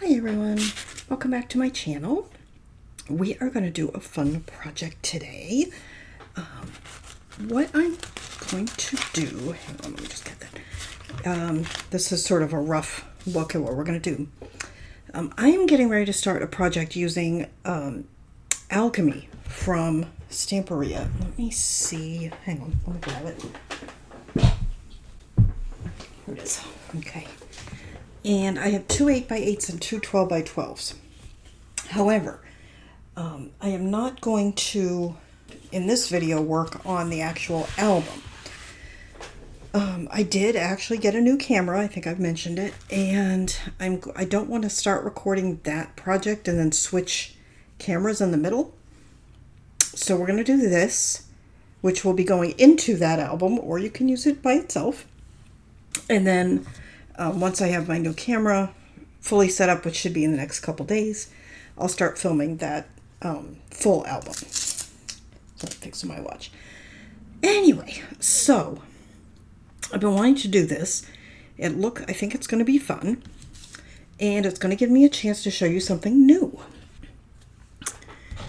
Hi everyone, welcome back to my channel. We are going to do a fun project today. What I'm going to do, hang on, let me just get that. This is sort of a rough look at what we're going to do. I am getting ready to start a project using alchemy from Stamperia. Let me see, hang on, let me grab it. Here it is, okay. And I have two 8x8s and two 12x12s. However, I am not going to, in this video, work on the actual album. I did actually get a new camera, I think I've mentioned it, and I don't want to start recording that project and then switch cameras in the middle. So we're going to do this, which will be going into that album, or you can use it by itself. And then once I have my new camera fully set up, which should be in the next couple days, I'll start filming that full album. So I'm fixing my watch. Anyway, so I've been wanting to do this. I think it's going to be fun. And it's going to give me a chance to show you something new.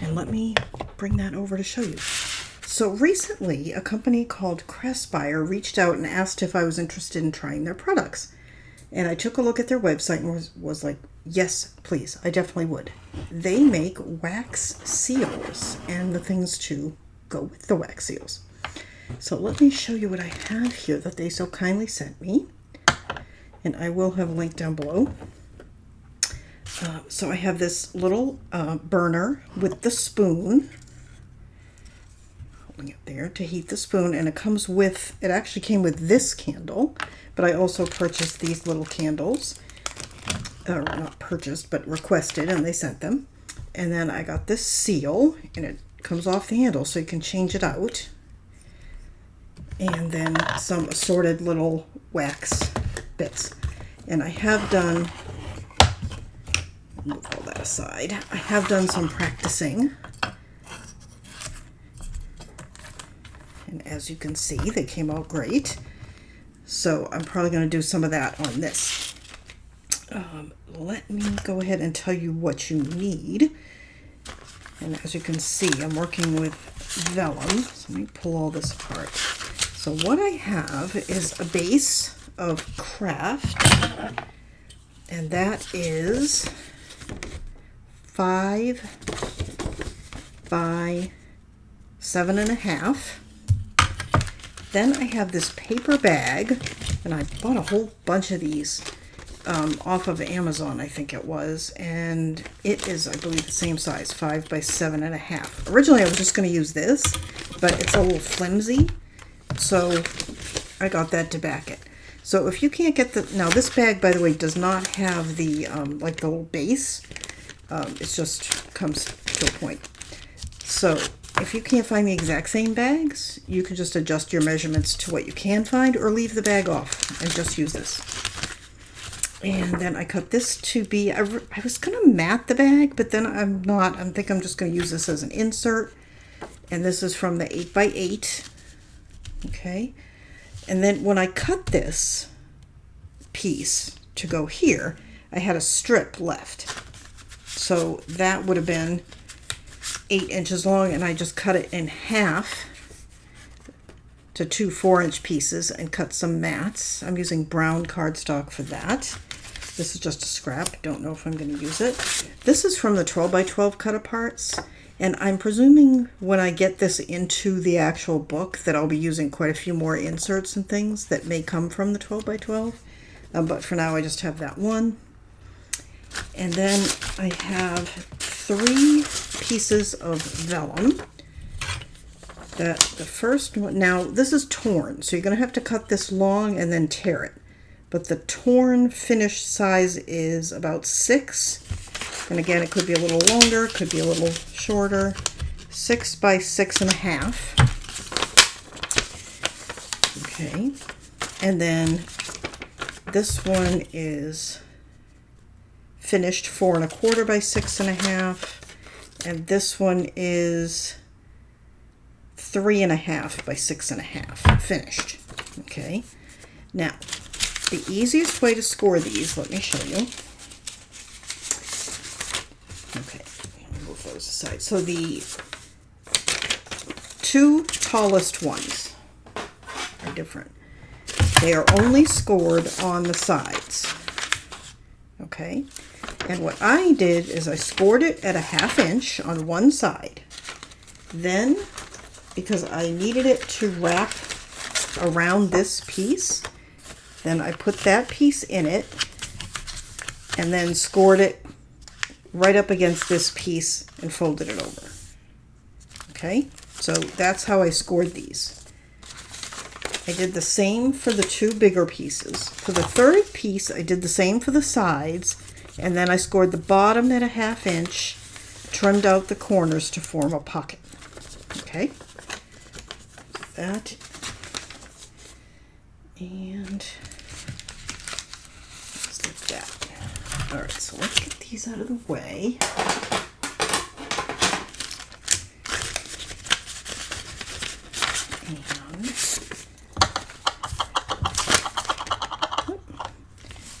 And let me bring that over to show you. So recently, a company called Craspire reached out and asked if I was interested in trying their products. And I took a look at their website and was like, yes, please, I definitely would. They make wax seals and the things to go with the wax seals. So let me show you what I have here that they so kindly sent me. And I will have a link down below. So I have this little burner with the spoon. Holding it there to heat the spoon, and it actually came with this candle, but I also purchased these little candles, or not purchased, but requested, and they sent them. And then I got this seal, and it comes off the handle, so you can change it out. And then some assorted little wax bits. And I have done, move all that aside, I have done some practicing. And as you can see, they came out great. So I'm probably going to do some of that on this. Let me go ahead and tell you what you need. And as you can see, I'm working with vellum. So let me pull all this apart. So what I have is a base of craft. And that is 5 by 7.5. Then I have this paper bag, and I bought a whole bunch of these off of Amazon, I think it was, and it is, I believe, the same size, 5 by 7.5. Originally, I was just going to use this, but it's a little flimsy, so I got that to back it. So if you can't get now this bag, by the way, does not have the, like the little base. It just comes to a point. So if you can't find the exact same bags, you can just adjust your measurements to what you can find, or leave the bag off and just use this. And then I cut this to be, I was going to mat the bag, but then I'm not. I think I'm just going to use this as an insert. And this is from the 8x8. Okay. And then when I cut this piece to go here, I had a strip left. So that would have been 8 inches long, and I just cut it in half to 2 4-inch pieces and cut some mats. I'm using brown cardstock for that. This is just a scrap. Don't know if I'm going to use it. This is from the 12x12 cut-aparts, and I'm presuming when I get this into the actual book that I'll be using quite a few more inserts and things that may come from the 12x12. But for now, I just have that one. And then I have 3 pieces of vellum. The first one, now this is torn, so you're going to have to cut this long and then tear it. But the torn finished size is about 6. And again, it could be a little longer, could be a little shorter. 6 by 6.5. Okay. And then this one is finished 4 1/4 by 6.5. And this one is 3 1/2 by 6.5 finished. Okay. Now, the easiest way to score these, let me show you. decide. So the two tallest ones are different. They are only scored on the sides. Okay, and what I did is I scored it at a 1/2 inch on one side. Then, because I needed it to wrap around this piece, then I put that piece in it and then scored it right up against this piece and folded it over. Okay, so that's how I scored these. I did the same for the two bigger pieces. For the third piece, I did the same for the sides, and then I scored the bottom at a 1/2 inch, trimmed out the corners to form a pocket. Okay, that, and just like that. All right, so let's get these out of the way.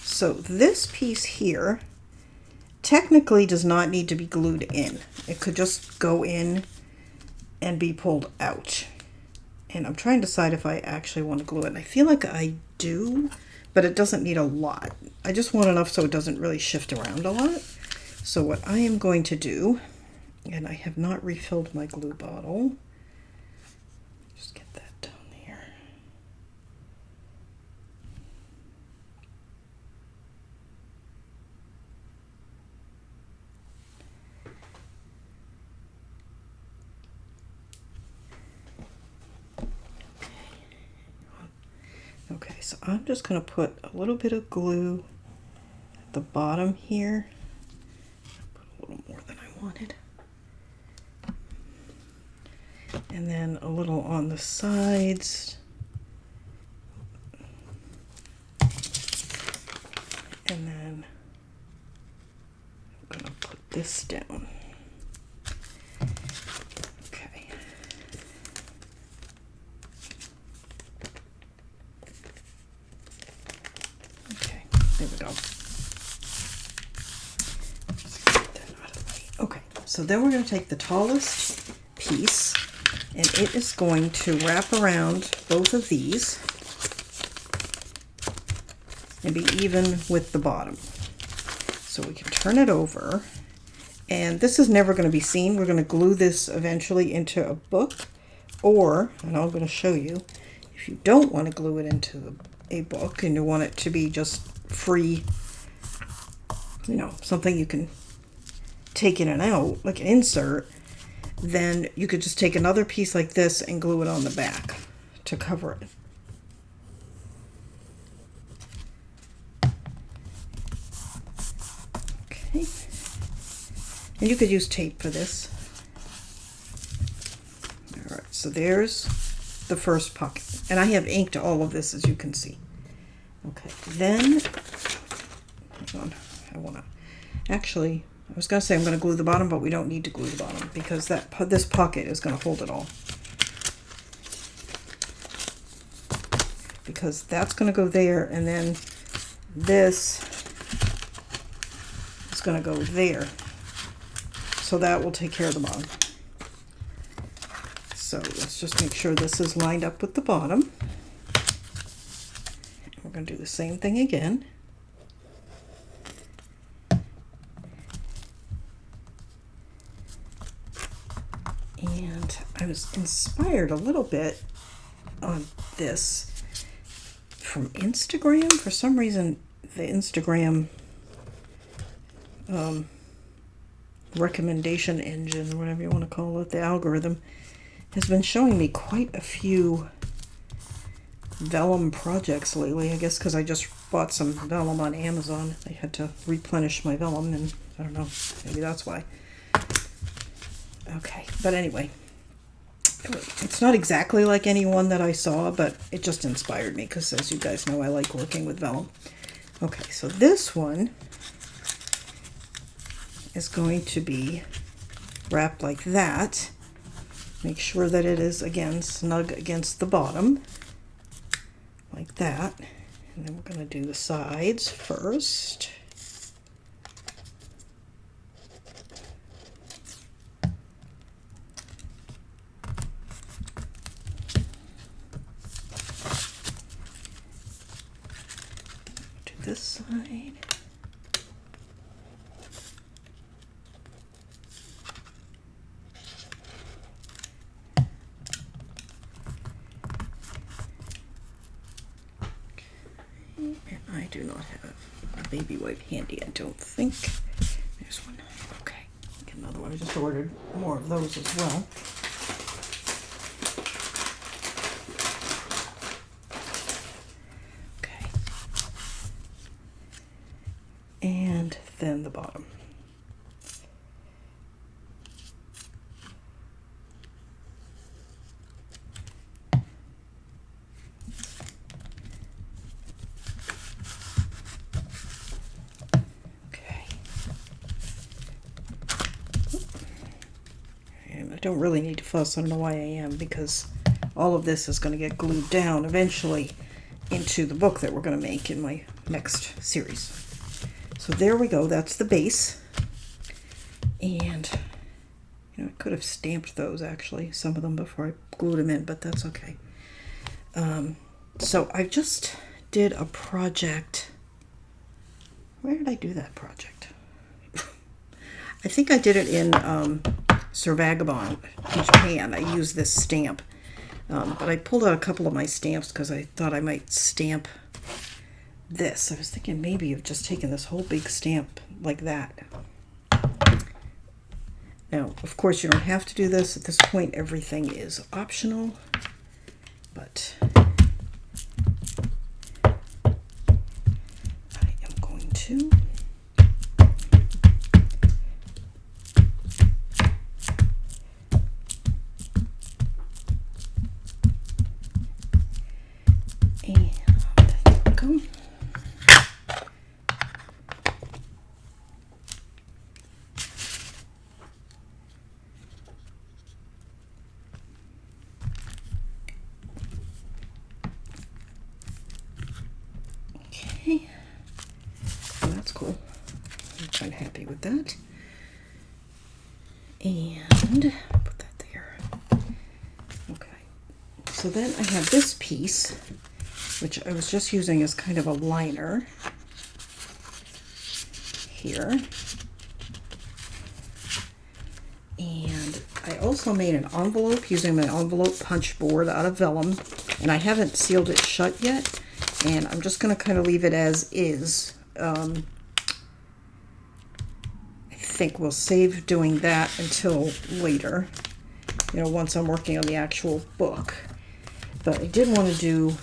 So this piece here technically does not need to be glued in. It could just go in and be pulled out. And I'm trying to decide if I actually want to glue it. And I feel like I do, but it doesn't need a lot. I just want enough so it doesn't really shift around a lot. So what I am going to do, and I have not refilled my glue bottle. Just get that down there. Okay, so I'm just going to put a little bit of glue at the bottom here. Put a little more than I wanted. And then a little on the sides. And then I'm going to put this down. Okay. Okay, there we go. Just get that out of the way. Okay, so then we're going to take the tallest piece, and it is going to wrap around both of these and be even with the bottom. So we can turn it over, and this is never going to be seen. We're going to glue this eventually into a book, or, and I'm going to show you, if you don't want to glue it into a book and you want it to be just free, you know, something you can take in and out, like an insert, then you could just take another piece like this and glue it on the back to cover it. Okay. And you could use tape for this. All right, so there's the first pocket. And I have inked all of this, as you can see. Okay, then, hang on, actually, I was going to say I'm going to glue the bottom, but we don't need to glue the bottom because this pocket is going to hold it all. Because that's going to go there, and then this is going to go there. So that will take care of the bottom. So let's just make sure this is lined up with the bottom. We're going to do the same thing again. And I was inspired a little bit on this from Instagram. For some reason, the Instagram recommendation engine, whatever you want to call it, the algorithm, has been showing me quite a few vellum projects lately. I guess because I just bought some vellum on Amazon. I had to replenish my vellum, and I don't know, maybe that's why. Okay, but anyway, it's not exactly like any one that I saw, but it just inspired me because, as you guys know, I like working with vellum. Okay, so this one is going to be wrapped like that. Make sure that it is, again, snug against the bottom, like that. And then we're going to do the sides first. this side. Okay, and I do not have a baby wipe handy, I don't think. There's one. Okay, get another one. I just ordered more of those as well. Okay. And then the bottom. I don't really need to fuss. I don't know why I am, because all of this is going to get glued down eventually into the book that we're going to make in my next series. So there we go. That's the base. And, you know, I could have stamped those actually, some of them, before I glued them in, but that's okay. So I just did a project. Where did I do that project? I think I did it in Sir Vagabond in Japan. I used this stamp, but I pulled out a couple of my stamps because I thought I might stamp this. I was thinking maybe of just taking this whole big stamp like that. Now, of course, you don't have to do this. At this point, everything is optional, but I am going to cool. I'm kind of happy with that. And put that there. Okay. So then I have this piece, which I was just using as kind of a liner here. And I also made an envelope using my envelope punch board out of vellum, and I haven't sealed it shut yet, and I'm just going to kind of leave it as is. I think we'll save doing that until later, you know, once I'm working on the actual book. But I did want to do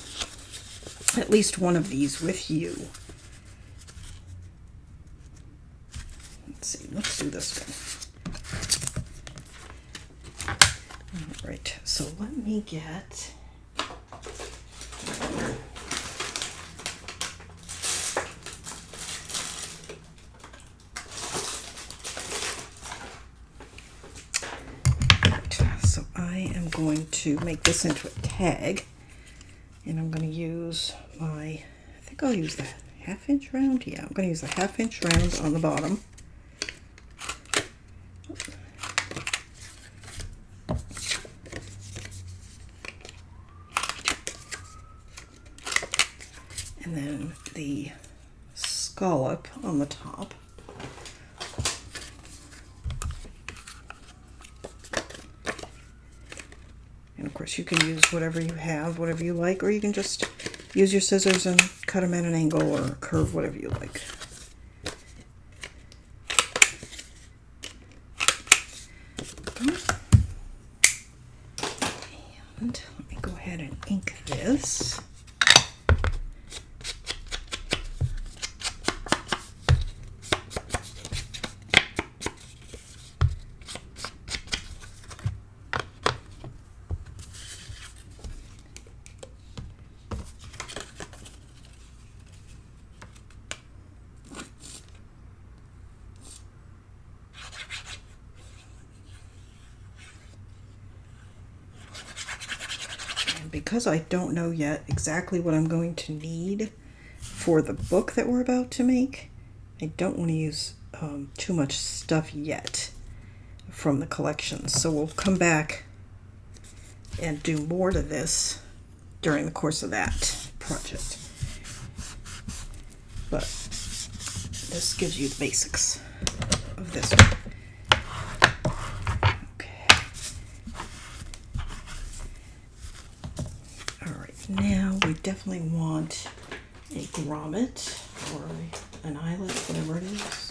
at least one of these with you. Let's see, let's do this one. All right, so let me get... I am going to make this into a tag, and I'm going to use my, I think I'll use the 1/2 inch round. Yeah, I'm going to use the 1/2 inch round on the bottom. And then the scallop on the top. And of course you can use whatever you have, whatever you like, or you can just use your scissors and cut them at an angle or curve, whatever you like. And let me go ahead and ink this. Because I don't know yet exactly what I'm going to need for the book that we're about to make, I don't want to use too much stuff yet from the collection. So we'll come back and do more to this during the course of that project. but this gives you the basics of this one. Okay. All right, now we definitely want a grommet or an eyelet, whatever it is.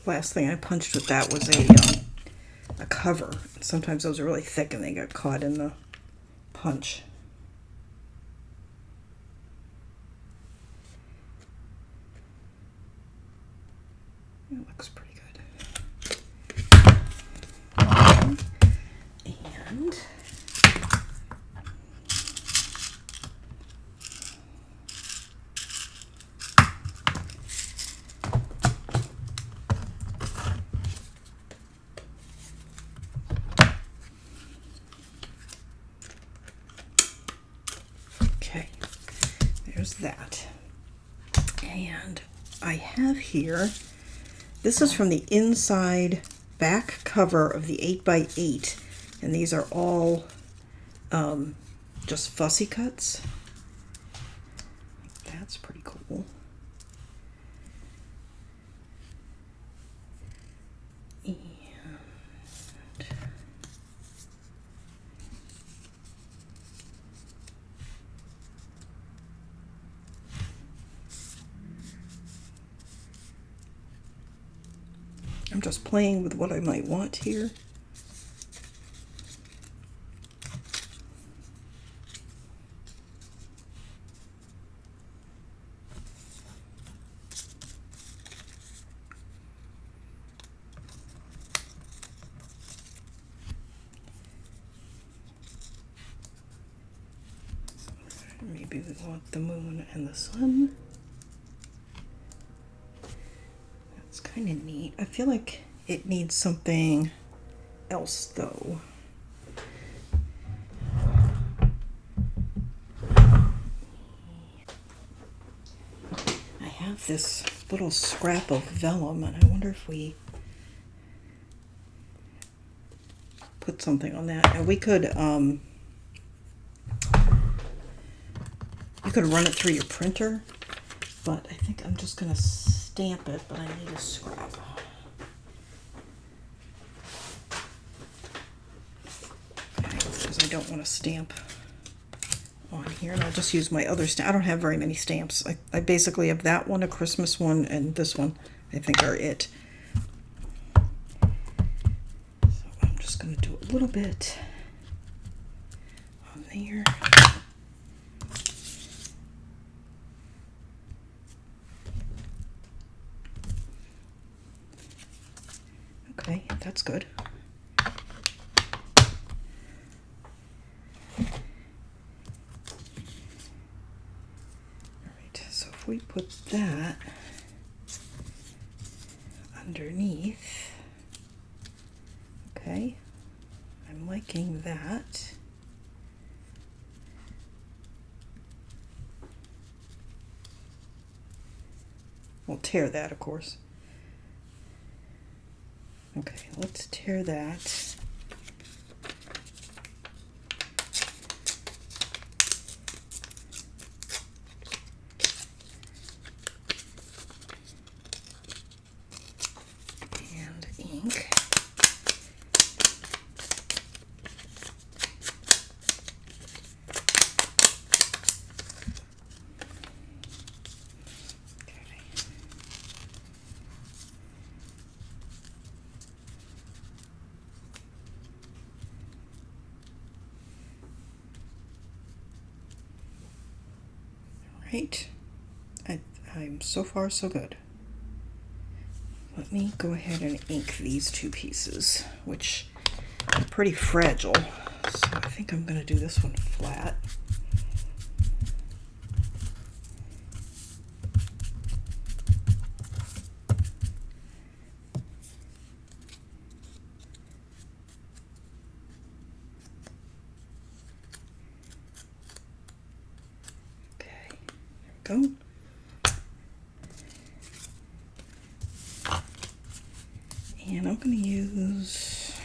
Last thing I punched with that was a cover. Sometimes those are really thick and they get caught in the punch. It looks pretty good. And okay, there's that. And I have here, this is from the inside back cover of the 8x8, and these are all just fussy cuts. That's pretty cool. And I'm just playing with what I might want here. Maybe we want the moon and the sun. That's kind of neat. I feel like it needs something else though. I have this little scrap of vellum and I wonder if we put something on that. And we could you could run it through your printer, but I think I'm just gonna stamp it, but I need a scrap. Okay, because I don't want to stamp on here, and I'll just use my other stamp. I don't have very many stamps. I basically have that one, a Christmas one, and this one I think are it. So I'm just gonna do a little bit on there. Okay, that's good. All right, so if we put that underneath, okay, I'm liking that. We'll tear that, of course. Okay, let's tear that. And ink. Right, I'm so far so good. Let me go ahead and ink these two pieces, which are pretty fragile. So I think I'm going to do this one flat. go. And I'm going to use,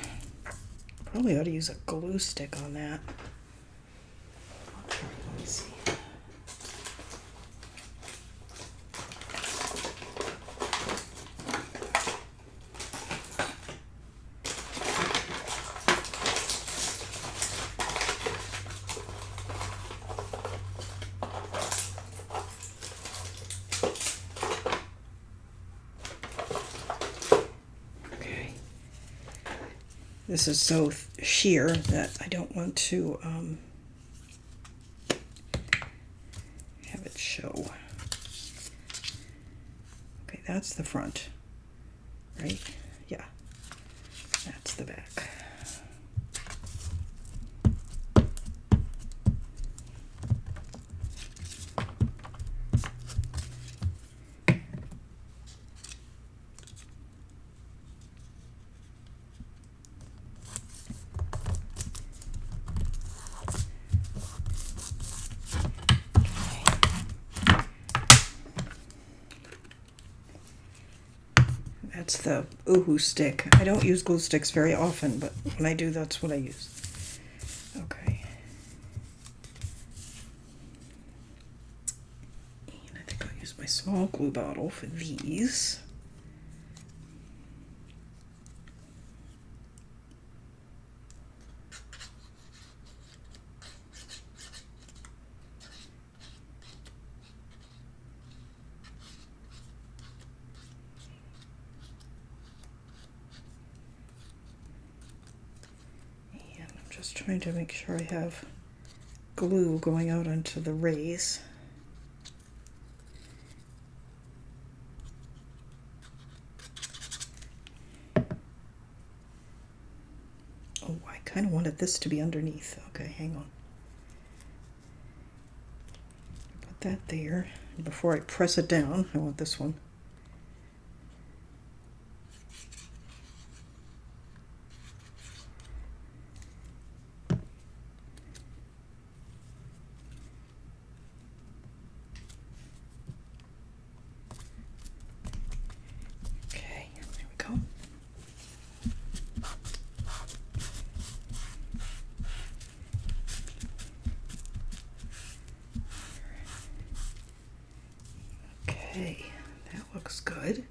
probably ought to use a glue stick on that. Let me see. This is so sheer that I don't want to have it show. Okay, that's the front, right? Yeah, that's the back. That's the Oohoo stick. I don't use glue sticks very often, but when I do, that's what I use. Okay. And I think I'll use my small glue bottle for these. Just trying to make sure I have glue going out onto the rays. Oh, I kind of wanted this to be underneath. Okay, hang on. Put that there. And before I press it down, I want this one. Okay, that looks good.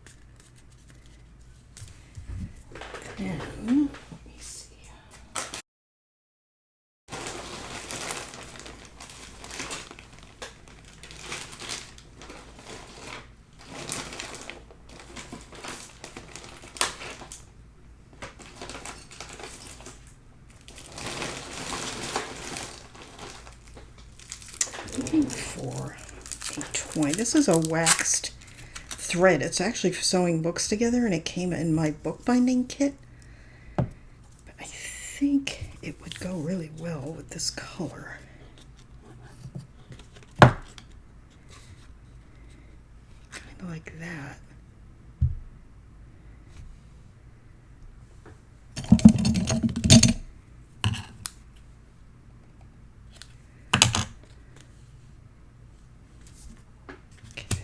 Then, let me see. Looking for a twine. This is a waxed thread. It's actually for sewing books together, and it came in my bookbinding kit. But I think it would go really well with this color. Kind of like that.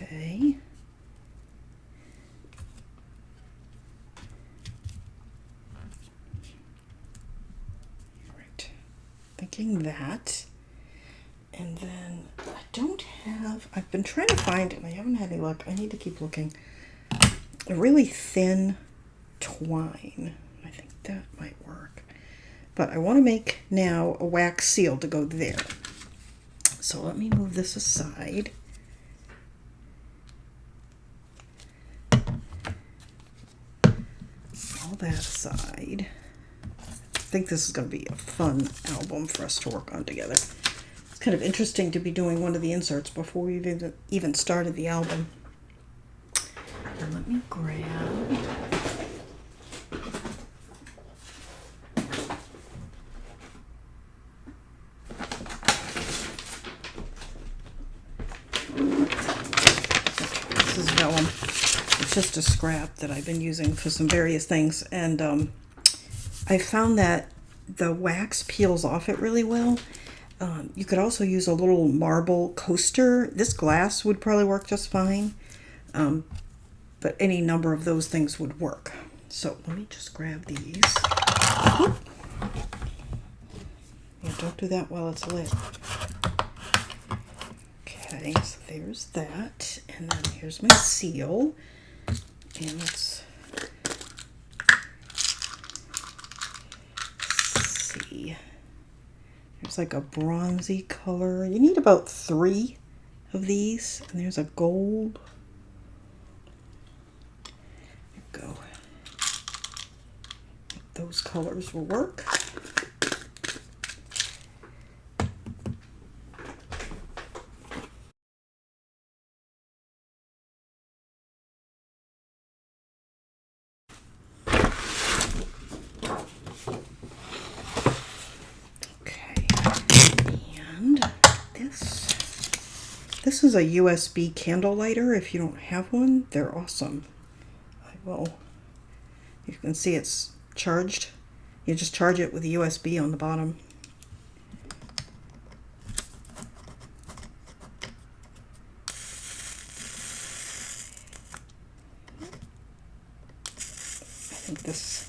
Okay. All right. Thinking that. And then I don't have, I've been trying to find, and I haven't had any luck. I need to keep looking. A really thin twine. I think that might work. But I want to make now a wax seal to go there. So let me move this aside. All that aside. I think this is going to be a fun album for us to work on together. It's kind of interesting to be doing one of the inserts before we've even started the album. And let me grab... This is vellum. It's just a scrap that I've been using for some various things, and I found that the wax peels off it really well. You could also use a little marble coaster. This glass would probably work just fine, but any number of those things would work. So let me just grab these. Yeah, don't do that while it's lit. Okay, so there's that. And then here's my seal. And let's see. There's like a bronzy color. You need about 3 of these. And there's a gold. There we go. Those colors will work. This is a USB candle lighter. If you don't have one, they're awesome. You can see it's charged. You just charge it with a USB on the bottom. I think this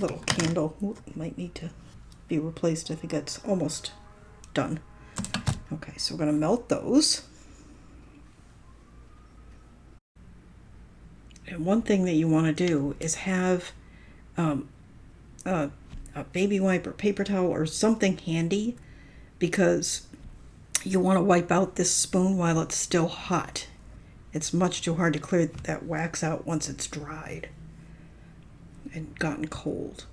little candle might need to be replaced. I think it's almost done. Okay, so we're going to melt those. And one thing that you want to do is have a baby wipe or paper towel or something handy, because you want to wipe out this spoon while it's still hot. It's much too hard to clear that wax out once it's dried and gotten cold.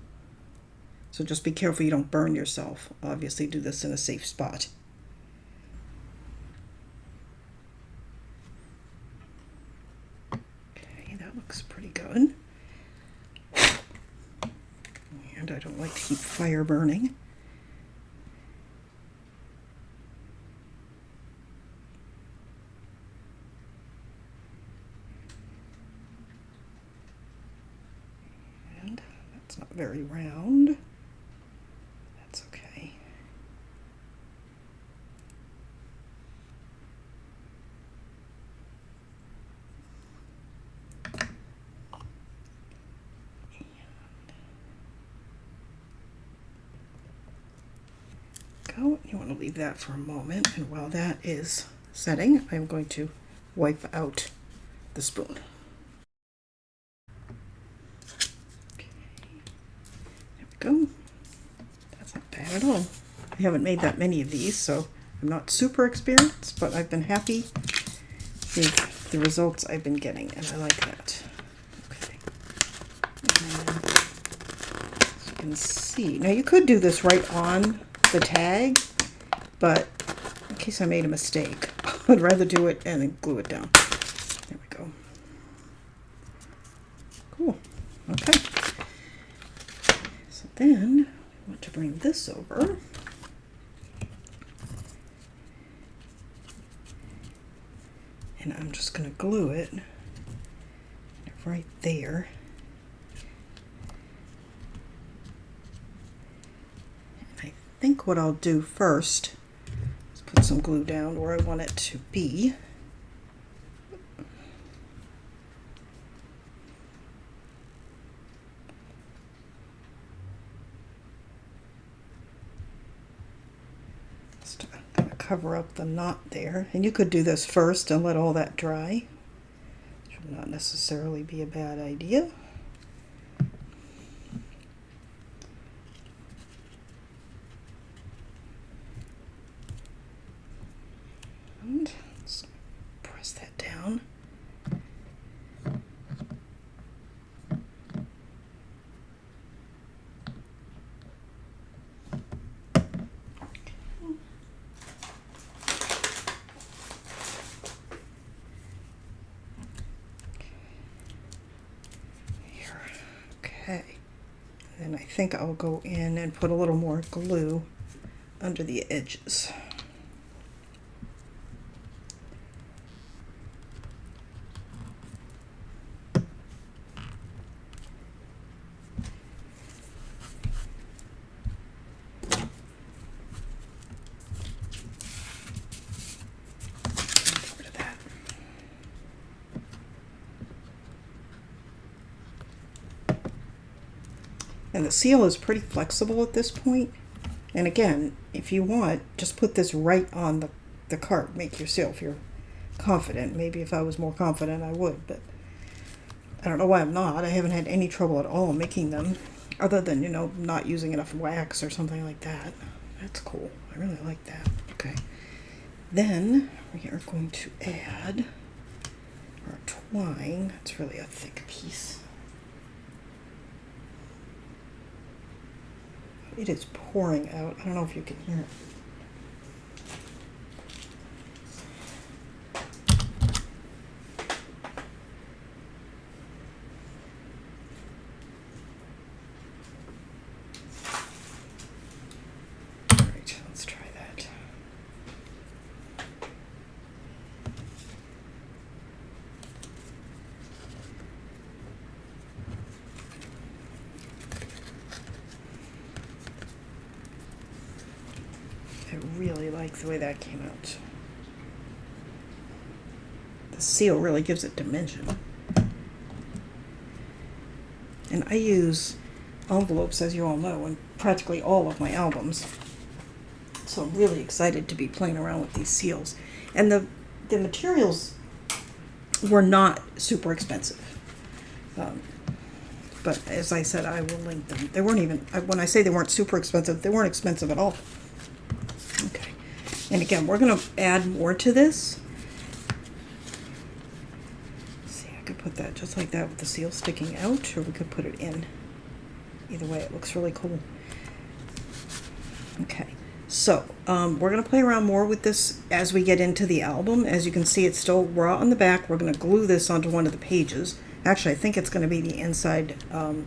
So just be careful you don't burn yourself. Obviously do this in a safe spot. Looks pretty good. And I don't like to keep fire burning. And that's not very round. That's okay. You want to leave that for a moment, and while that is setting, I'm going to wipe out the spoon. Okay. There we go. That's not bad at all. I haven't made that many of these, so I'm not super experienced, but I've been happy with the results I've been getting, and I like that. Okay. And as you can see, now you could do this right on the tag, but in case I made a mistake, I'd rather do it and then glue it down. There we go. Cool. Okay. So then I want to bring this over. And I'm just going to glue it right there. And I think what I'll do first is put some glue down where I want it to be. Just going to cover up the knot there. And you could do this first and let all that dry. Which would not necessarily be a bad idea. And let's press that down. Okay, then I think I'll go in and put a little more glue under the edges. And the seal is pretty flexible at this point. And again, if you want, just put this right on the card. Make your seal if you're confident. Maybe if I was more confident, I would, but I don't know why I'm not. I haven't had any trouble at all making them, other than, you know, not using enough wax or something like that. That's cool. I really like that. Okay. Then we are going to add our twine. It's really a thick piece. It is pouring out. I don't know if you can hear it. All right, let's try that. I really like the way that came out. The seal really gives it dimension. And I use envelopes, as you all know, in practically all of my albums. So I'm really excited to be playing around with these seals. And the materials were not super expensive. But as I said, I will link them. They weren't even, when I say they weren't super expensive, they weren't expensive at all. Okay. And again, we're going to add more to this. See, I could put that just like that with the seal sticking out, or we could put it in. Either way, it looks really cool. Okay. So, we're going to play around more with this as we get into the album. As you can see, it's still raw on the back. We're going to glue this onto one of the pages. Actually, I think it's going to be the inside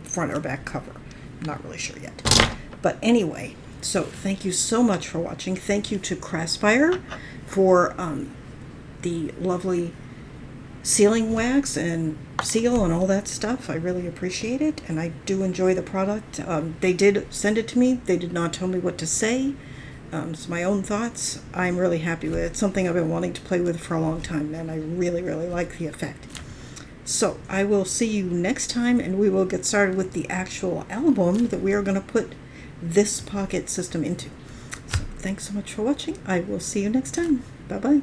front or back cover. I'm not really sure yet. But anyway, so thank you so much for watching. Thank you to Craspire for the lovely sealing wax and seal and all that stuff. I really appreciate it, and I do enjoy the product. They did send it to me. They did not tell me what to say. It's my own thoughts. I'm really happy with it. It's something I've been wanting to play with for a long time, and I really, really like the effect. So I will see you next time, and we will get started with the actual album that we are going to put this pocket system into. So thanks so much for watching. I will see you next time. Bye-bye.